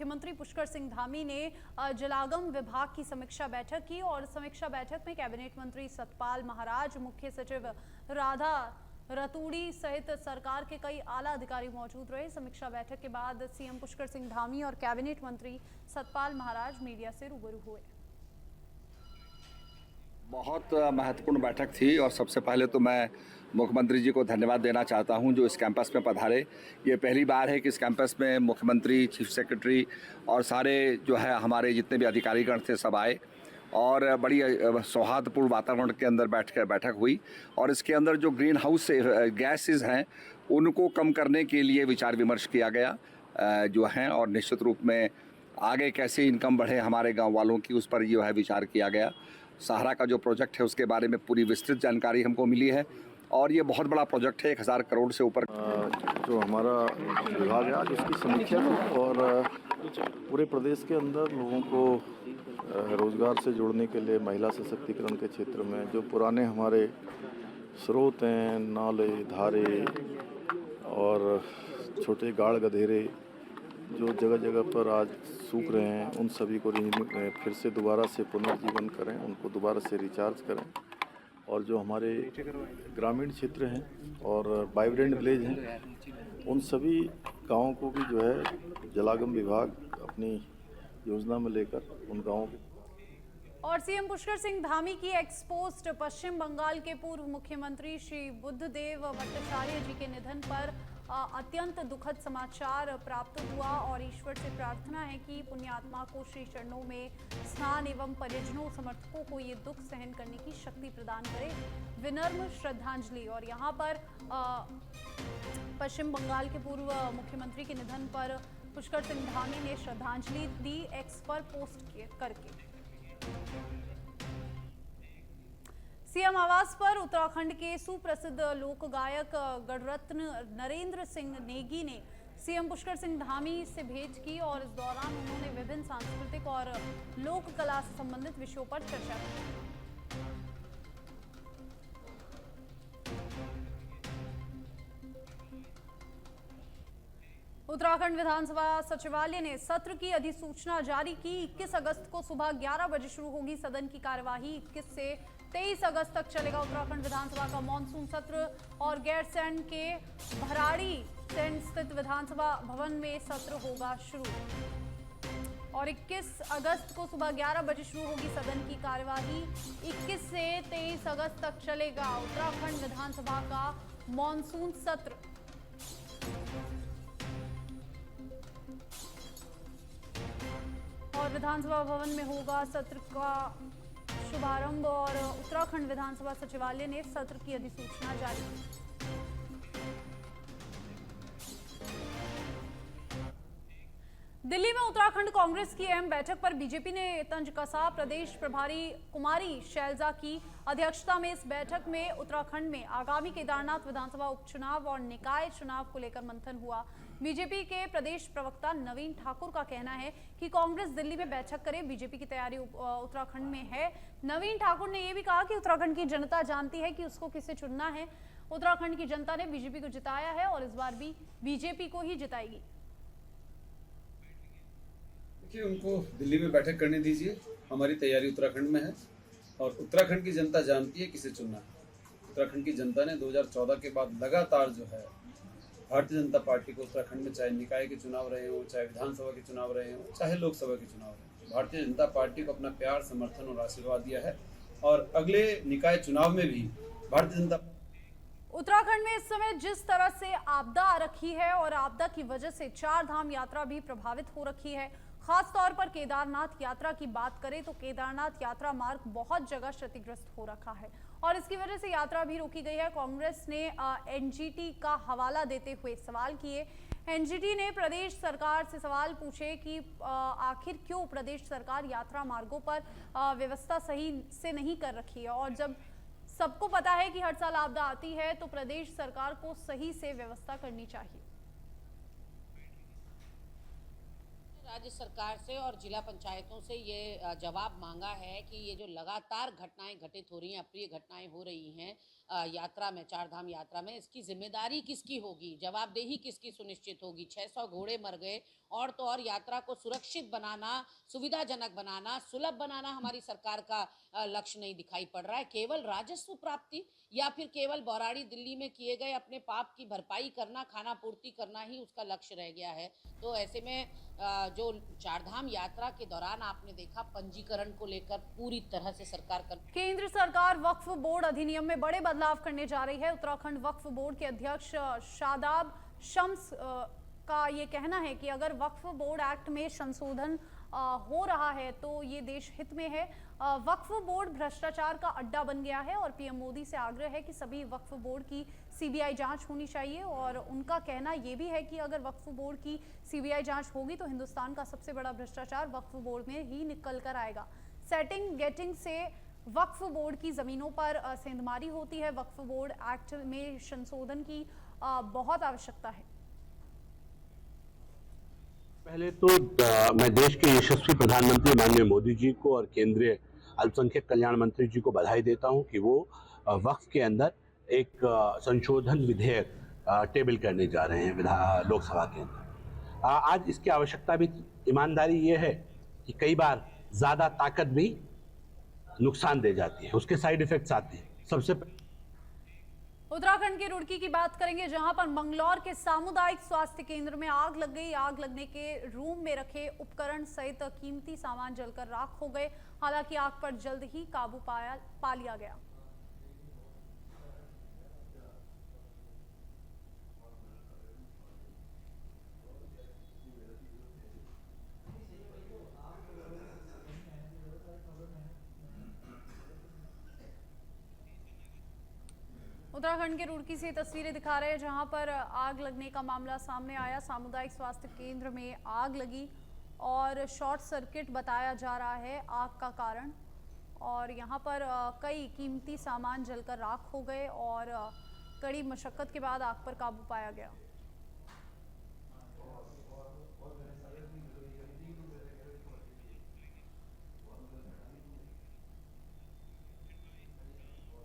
मुख्यमंत्री पुष्कर सिंह धामी ने जलागम विभाग की समीक्षा बैठक की और समीक्षा बैठक में कैबिनेट मंत्री सतपाल महाराज, मुख्य सचिव राधा रतूड़ी सहित सरकार के कई आला अधिकारी मौजूद रहे। समीक्षा बैठक के बाद सीएम पुष्कर सिंह धामी और कैबिनेट मंत्री सतपाल महाराज मीडिया से रूबरू हुए। बहुत महत्वपूर्ण बैठक थी और सबसे पहले तो मैं मुख्यमंत्री जी को धन्यवाद देना चाहता हूं जो इस कैंपस में पधारे। ये पहली बार है कि इस कैंपस में मुख्यमंत्री, चीफ सेक्रेटरी और सारे जो है हमारे जितने भी अधिकारीगण थे सब आए और बड़ी सौहार्दपूर्ण वातावरण के अंदर बैठक हुई। और इसके अंदर जो ग्रीन हाउस गैसेज हैं उनको कम करने के लिए विचार विमर्श किया गया जो हैं, और निश्चित रूप में आगे कैसे इनकम बढ़े हमारे गाँव वालों की, उस पर जो है विचार किया गया। सहारा का जो प्रोजेक्ट है उसके बारे में पूरी विस्तृत जानकारी हमको मिली है और ये बहुत बड़ा प्रोजेक्ट है, 1000 करोड़ से ऊपर जो हमारा विभाग है आज उसकी समीक्षा की और पूरे प्रदेश के अंदर लोगों को रोजगार से जोड़ने के लिए महिला सशक्तिकरण के क्षेत्र में जो पुराने हमारे स्रोत हैं, नाले, धारे और छोटे गाड़ गधेरे जो जगह जगह पर आज सूख रहे हैं, उन सभी को फिर से दोबारा से पुनर्जीवन करें, उनको दोबारा से रिचार्ज करें। और जो हमारे ग्रामीण क्षेत्र हैं और वाइब्रेंट विलेज हैं, उन सभी गाँवों को भी जो है जलागम विभाग अपनी योजना में लेकर उन गाँवों को। और सीएम पुष्कर सिंह धामी की एक्सपोस्ट पश्चिम बंगाल के पूर्व मुख्यमंत्री श्री बुद्धदेव भट्टाचार्य जी के निधन पर अत्यंत दुखद समाचार प्राप्त हुआ और ईश्वर से प्रार्थना है कि पुण्यात्मा को श्री चरणों में स्नान एवं परिजनों समर्थकों को ये दुख सहन करने की शक्ति प्रदान करे। विनम्र श्रद्धांजलि। और यहाँ पर पश्चिम बंगाल के पूर्व मुख्यमंत्री के निधन पर पुष्कर सिंह धामी ने श्रद्धांजलि दी एक्स पर पोस्ट करके। सीएम आवास पर उत्तराखंड के सुप्रसिद्ध लोक गायक गणरत्न नरेंद्र सिंह नेगी ने सीएम पुष्कर सिंह धामी से भेंट की और इस दौरान उन्होंने विभिन्न सांस्कृतिक और लोक कला से संबंधित विषयों पर चर्चा की। उत्तराखंड विधानसभा सचिवालय ने सत्र की अधिसूचना जारी की। 21 अगस्त को सुबह 11 बजे शुरू होगी सदन की कार्यवाही। 21 से 23 अगस्त तक चलेगा उत्तराखंड विधानसभा का मॉनसून सत्र और गैरसैंण के भराड़ी सैंण स्थित विधानसभा भवन में सत्र होगा शुरू। और 21 अगस्त को सुबह 11 बजे शुरू होगी सदन की कार्यवाही। 21 से 23 अगस्त तक चलेगा उत्तराखंड विधानसभा का मॉनसून सत्र। और विधानसभा भवन में होगा सत्र का शुभारंभ और उत्तराखंड विधानसभा सचिवालय ने सत्र की अधिसूचना जारी की। दिल्ली में उत्तराखंड कांग्रेस की अहम बैठक पर बीजेपी ने तंज कसा। प्रदेश प्रभारी कुमारी शैलजा की अध्यक्षता में इस बैठक में उत्तराखंड में आगामी केदारनाथ विधानसभा उपचुनाव और निकाय चुनाव को लेकर मंथन हुआ। बीजेपी के प्रदेश प्रवक्ता नवीन ठाकुर का कहना है कि कांग्रेस दिल्ली में बैठक करे, बीजेपी की तैयारी उत्तराखंड में है। नवीन ठाकुर ने यह भी कहा कि उत्तराखंड की जनता जानती है कि उसको किसे चुनना है। उत्तराखंड की जनता ने बीजेपी को जिताया है और इस बार भी बीजेपी को ही जिताएगी। देखिए, उनको दिल्ली में बैठक करने दीजिए, हमारी तैयारी उत्तराखंड में है और उत्तराखंड की जनता जानती है किसे चुनना है। उत्तराखंड की जनता ने 2014 के बाद लगातार जो है भारतीय जनता पार्टी को उत्तराखंड में, चाहे निकाय के चुनाव रहे हों, चाहे विधानसभा के चुनाव रहे हों, चाहे लोकसभा के चुनाव रहे हों, भारतीय जनता पार्टी को अपना प्यार, समर्थन और आशीर्वाद दिया है और अगले निकाय चुनाव में भी भारतीय जनता। उत्तराखंड में इस समय जिस तरह से आपदा आ रखी है और आपदा की वजह से 4 धाम यात्रा भी प्रभावित हो रखी है। खास तौर पर केदारनाथ यात्रा की बात करें तो केदारनाथ यात्रा मार्ग बहुत जगह क्षतिग्रस्त हो रखा है और इसकी वजह से यात्रा भी रोकी गई है। कांग्रेस ने एनजीटी का हवाला देते हुए सवाल किए। एनजीटी ने प्रदेश सरकार से सवाल पूछे कि आखिर क्यों प्रदेश सरकार यात्रा मार्गों पर व्यवस्था सही से नहीं कर रखी है और जब सबको पता है कि हर साल आपदा आती है तो प्रदेश सरकार को सही से व्यवस्था करनी चाहिए। राज्य सरकार से और जिला पंचायतों से ये जवाब मांगा है कि ये जो लगातार घटनाएं घटित हो रही हैं, अप्रिय घटनाएं हो रही हैं यात्रा में, 4 धाम यात्रा में, इसकी जिम्मेदारी किसकी होगी, जवाबदेही किसकी सुनिश्चित होगी। 600 घोड़े मर गए और तो और यात्रा को सुरक्षित बनाना, सुविधाजनक बनाना, सुलभ बनाना हमारी सरकार का लक्ष्य नहीं दिखाई पड़ रहा है। केवल राजस्व प्राप्ति या फिर केवल बौराड़ी दिल्ली में किए गए अपने पाप की भरपाई करना, खाना पूर्ति करना ही उसका लक्ष्य रह गया है। तो ऐसे में जो चारधाम यात्रा के दौरान आपने देखा पंजीकरण को लेकर पूरी तरह से सरकार कर केंद्र सरकार वक्फ बोर्ड अधिनियम में बड़े बदलाव करने जा रही है। उत्तराखंड वक्फ बोर्ड के अध्यक्ष शादाब शम्स का ये कहना है कि अगर वक्फ बोर्ड एक्ट में संशोधन हो रहा है तो ये देश हित में है। वक्फ बोर्ड भ्रष्टाचार का अड्डा बन गया है और पीएम मोदी से आग्रह है कि सभी वक्फ बोर्ड की सीबीआई जांच होनी चाहिए। और उनका कहना ये भी है कि अगर वक्फ बोर्ड की सीबीआई जांच होगी तो हिंदुस्तान का सबसे बड़ा भ्रष्टाचार वक्फ बोर्ड में ही निकल कर आएगा। सेटिंग गेटिंग से वक्फ बोर्ड की जमीनों पर सेंधमारी होती है। वक्फ बोर्ड एक्ट में संशोधन की बहुत आवश्यकता है। पहले तो मैं देश के यशस्वी प्रधानमंत्री माननीय मोदी जी को और केंद्रीय अल्पसंख्यक कल्याण मंत्री जी को बधाई देता हूं कि वो वक्फ के अंदर एक संशोधन विधेयक टेबल करने जा रहे हैं लोकसभा के अंदर। आज इसकी आवश्यकता भी, ईमानदारी ये है कि कई बार ज़्यादा ताकत भी नुकसान दे जाती है, उसके साइड इफेक्ट्स आते हैं। सबसे उत्तराखंड के रुड़की की बात करेंगे, जहां पर मंगलौर के सामुदायिक स्वास्थ्य केंद्र में आग लग गई। आग लगने के रूम में रखे उपकरण सहित कीमती सामान जलकर राख हो गए। हालांकि आग पर जल्द ही काबू पा लिया गया। उत्तराखंड के रुड़की से तस्वीरें दिखा रहे हैं जहां पर आग लगने का मामला सामने आया। सामुदायिक स्वास्थ्य केंद्र में आग लगी और शॉर्ट सर्किट बताया जा रहा है आग का कारण। और यहां पर कई कीमती सामान जलकर राख हो गए और कड़ी मशक्कत के बाद आग पर काबू पाया गया।